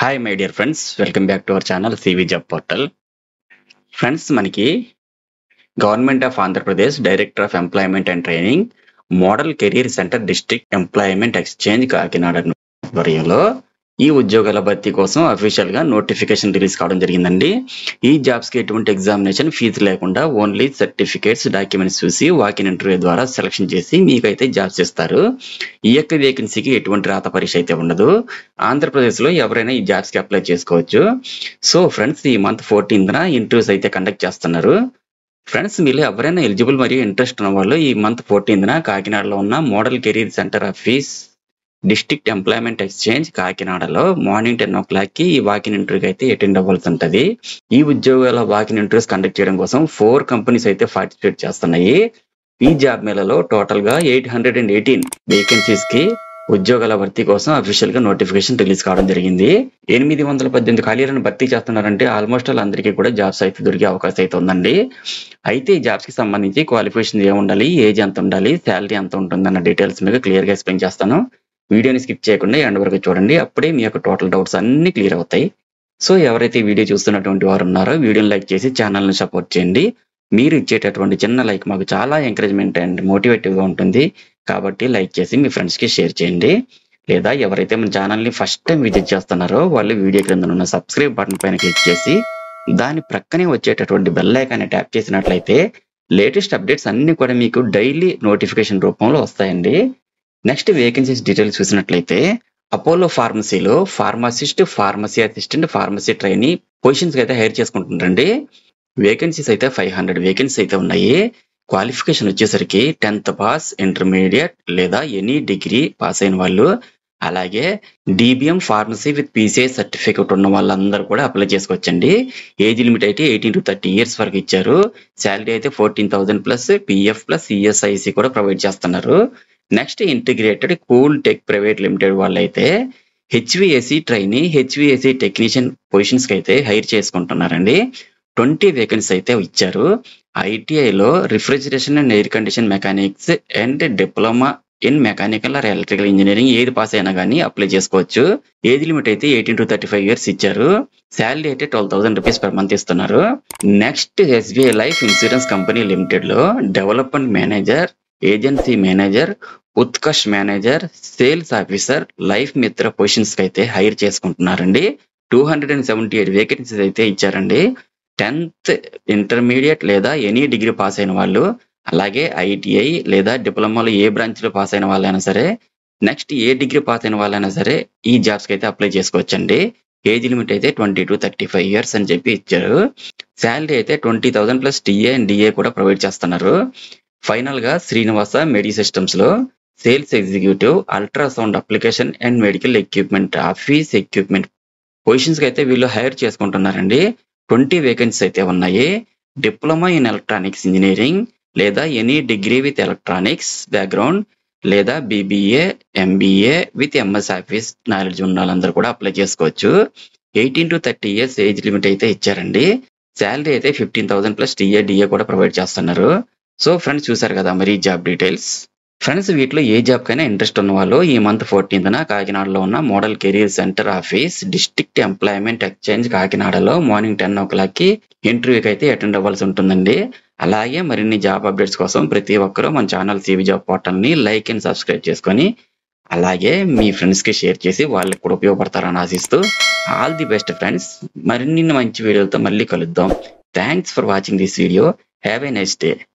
Hi my dear friends, welcome back to our channel CV job portal. Friends, మనకి government of Andhra Pradesh director of employment and training model career centre district employment exchange Kakinada ఆధ్వర్యంలో ఈ ఉద్యోగాల భర్తీ కోసం official గా notification release కావడం జరిగిందండి. ఈ జాబ్స్ కి ఎటువంటి ఎగ్జామినేషన్ ఫీజు లేకుండా ఓన్లీ సర్టిఫికేట్స్, డాక్యుమెంట్స్ చూసి వాకిన్ ఇంటర్వ్యూ ద్వారా సెలక్షన్ చేసి మీకైతే జాబ్స్ ఇస్తారు. ఈ యొక్క వేకెన్సీకి ఎటువంటి రాత పరీక్ష అయితే ఉండదు. ఆంధ్రప్రదేశ్ లో ఎవరైనా ఈ జాబ్స్ కి అప్లై చేసుకోవచ్చు. సో ఫ్రెండ్స్, ఈ మంత్ 14న ఇంటర్వ్యూస్ అయితే కండక్ట్ చేస్తున్నారు. ఫ్రెండ్స్, మీరు ఎవరైనా ఎలిజిబుల్ మరియు ఇంట్రెస్ట్ ఉన్న వాళ్ళు ఈ మంత్ 14న కాకినాడలో ఉన్న model career centre office district employment exchange కాకినాడలో మార్నింగ్ 10 o'clock కి ఈ వాకిన్ ఇంటర్వ్యూకి అయితే అటెండ్ అవ్వాల్సి ఉంటుంది. ఈ ఉద్యోగాల వాకిన్ ఇంటర్వ్యూస్ కండక్ట్ చేయడం కోసం 4 కంపెనీస్ అయితే పార్టిసిపేట్ చేస్తున్నాయి. ఈ జాబ్ మేళలో టోటల్ గా 818 వేకెన్సీస్ కి ఉద్యోగాల భర్తీ కోసం అఫీషియల్ గా నోటిఫికేషన్ రిలీజ్ కావడం జరిగింది. 818 ఖాళీలను భర్తీ చేస్తున్నారంటే ఆల్మోస్ట్ వాళ్ళందరికీ కూడా జాబ్స్ అయితే దొరికే అవకాశం అయితే ఉందండి. అయితే ఈ జాబ్స్ కి సంబంధించి క్వాలిఫికేషన్ ఏముండాలి, ఏజ్ ఎంత ఉండాలి, శాలరీ ఎంత ఉంటుందన్న డీటెయిల్స్ మీకు క్లియర్ గా ఎక్స్ప్లెయిన్ చేస్తాను. వీడియోని స్కిప్ చేయకుండా ఎండ్ వరకు చూడండి, అప్పుడే మీ యొక్క టోటల్ డౌట్స్ అన్ని క్లియర్ అవుతాయి. సో ఎవరైతే ఈ వీడియో చూస్తున్నటువంటి వారు ఉన్నారో వీడియోని లైక్ చేసి ఛానల్ని సపోర్ట్ చేయండి. మీరు ఇచ్చేటటువంటి చిన్న లైక్ మాకు చాలా ఎంకరేజ్మెంట్ అండ్ మోటివేటివ్ గా ఉంటుంది. కాబట్టి లైక్ చేసి మీ ఫ్రెండ్స్ కి షేర్ చేయండి. లేదా ఎవరైతే మన ఛానల్ని ఫస్ట్ టైం విజిట్ చేస్తున్నారో వాళ్ళు వీడియో క్రింద ఉన్న సబ్స్క్రైబ్ బటన్ పైన క్లిక్ చేసి దాని ప్రక్కనే వచ్చేటటువంటి బెల్ ఐకాన్ని ట్యాప్ చేసినట్లయితే లేటెస్ట్ అప్డేట్స్ అన్ని కూడా మీకు డైలీ నోటిఫికేషన్ రూపంలో వస్తాయండి. నెక్స్ట్ వేకెన్సీస్ డీటెయిల్స్ చూసినట్లయితే అపోలో ఫార్మసీలో pharmacist, pharmacy assistant, pharmacy trainee positions అయితే హైర్ చేసుకుంటుంటారండి. వేకెన్సీస్ అయితే 500 వేకెన్సీస్ అయితే ఉన్నాయి. క్వాలిఫికేషన్ వచ్చేసరికి 10th పాస్, ఇంటర్మీడియట్ లేదా ఎనీ డిగ్రీ పాస్ అయిన వాళ్ళు, అలాగే DBM pharmacy with PCI certificate ఉన్న వాళ్ళందరూ కూడా అప్లై చేసుకోవచ్చండి. ఏజ్ లిమిట్ అయితే 18 to 30 years వరకు ఇచ్చారు. శాలరీ అయితే 14,000 ప్లస్ పిఎఫ్ ప్లస్ ఈఎస్ఐసి కూడా ప్రొవైడ్ చేస్తున్నారు. Next integrated cool tech private limited వాళ్ళైతే HVAC trainee, HVAC technician positions కి అయితే హైర్ చేసుకుంటున్నారండి. 20 వేకెన్సీ అయితే ఇచ్చారు. ఐటీఐలో refrigeration and air condition mechanics and diploma in mechanical or electrical engineering ఏది పాస్ అయినా కానీ అప్లై చేసుకోవచ్చు. ఏజ్ లిమిట్ అయితే 18 to 35 years ఇచ్చారు. శాలరీ అయితే 12,000 rupees per month ఇస్తున్నారు. Next SBI life insurance company limited లో development manager, agency manager, Utkarsh manager, sales officer, life Mitra positions కి అయితే హైర్ చేసుకుంటున్నారండి. 278 వేకెన్సీస్ అయితే ఇచ్చారండి. 10th, ఇంటర్మీడియట్ లేదా ఎనీ డిగ్రీ పాస్ అయిన వాళ్ళు, అలాగే ఐటీఐ లేదా డిప్లొమాలో ఏ బ్రాంచ్ లో పాస్ అయిన వాళ్ళైనా సరే, నెక్స్ట్ ఏ డిగ్రీ పాస్ అయిన వాళ్ళైనా సరే ఈ జాబ్స్ కి అయితే అప్లై చేసుకోవచ్చండి. ఏజ్ లిమిట్ అయితే 20 to 35 years అని చెప్పి ఇచ్చారు. శాలరీ అయితే 20,000 ప్లస్ టీఏ అండ్ డిఏ కూడా ప్రొవైడ్ చేస్తున్నారు. ఫైనల్ గా శ్రీనివాస మెడి సిస్టమ్స్ లో sales executive, ultrasound application and medical equipment, office equipment positions కి అయితే వీళ్ళు హైర్ చేసుకుంటున్నారండి. 20 వేకెన్సీస్ అయితే ఉన్నాయి. డిప్లొమా ఇన్ ఎలక్ట్రానిక్స్ ఇంజనీరింగ్ లేదా any degree with electronics background లేదా BBA, MBA with MS office knowledge ఉన్న వాళ్ళందరూ కూడా అప్లై చేసుకోవచ్చు. 18 to 30 years ఏజ్ లిమిట్ అయితే ఇచ్చారండి. శాలరీ అయితే 15,000 ప్లస్ టీఏ డిఏ కూడా ప్రొవైడ్ చేస్తున్నారు. సో ఫ్రెండ్స్, చూసారు కదా మరి జాబ్ డీటెయిల్స్. ఫ్రెండ్స్, వీటిలో ఏ జాబ్ కైనా ఇంట్రెస్ట్ ఉన్న వాళ్ళు ఈ మంత్ 14న కాకినాడలో ఉన్న model career centre office district employment exchange కాకినాడలో మార్నింగ్ 10 o'clock కి ఇంటర్వ్యూకి అయితే అటెండ్ అవ్వాల్సి ఉంటుందండి. అలాగే మరిన్ని జాబ్ అప్డేట్స్ కోసం ప్రతి ఒక్కరూ మన ఛానల్ సివి జాబ్ పోర్టల్ ని లైక్ అండ్ సబ్స్క్రైబ్ చేసుకొని అలాగే మీ ఫ్రెండ్స్ కి షేర్ చేసి వాళ్ళకి కూడా ఉపయోగపడతారని ఆశిస్తూ ఆల్ ది బెస్ట్ ఫ్రెండ్స్. మరిన్ని మంచి వీడియోలతో మళ్ళీ కలుద్దాం. Thanks for watching this video. Have a nice day.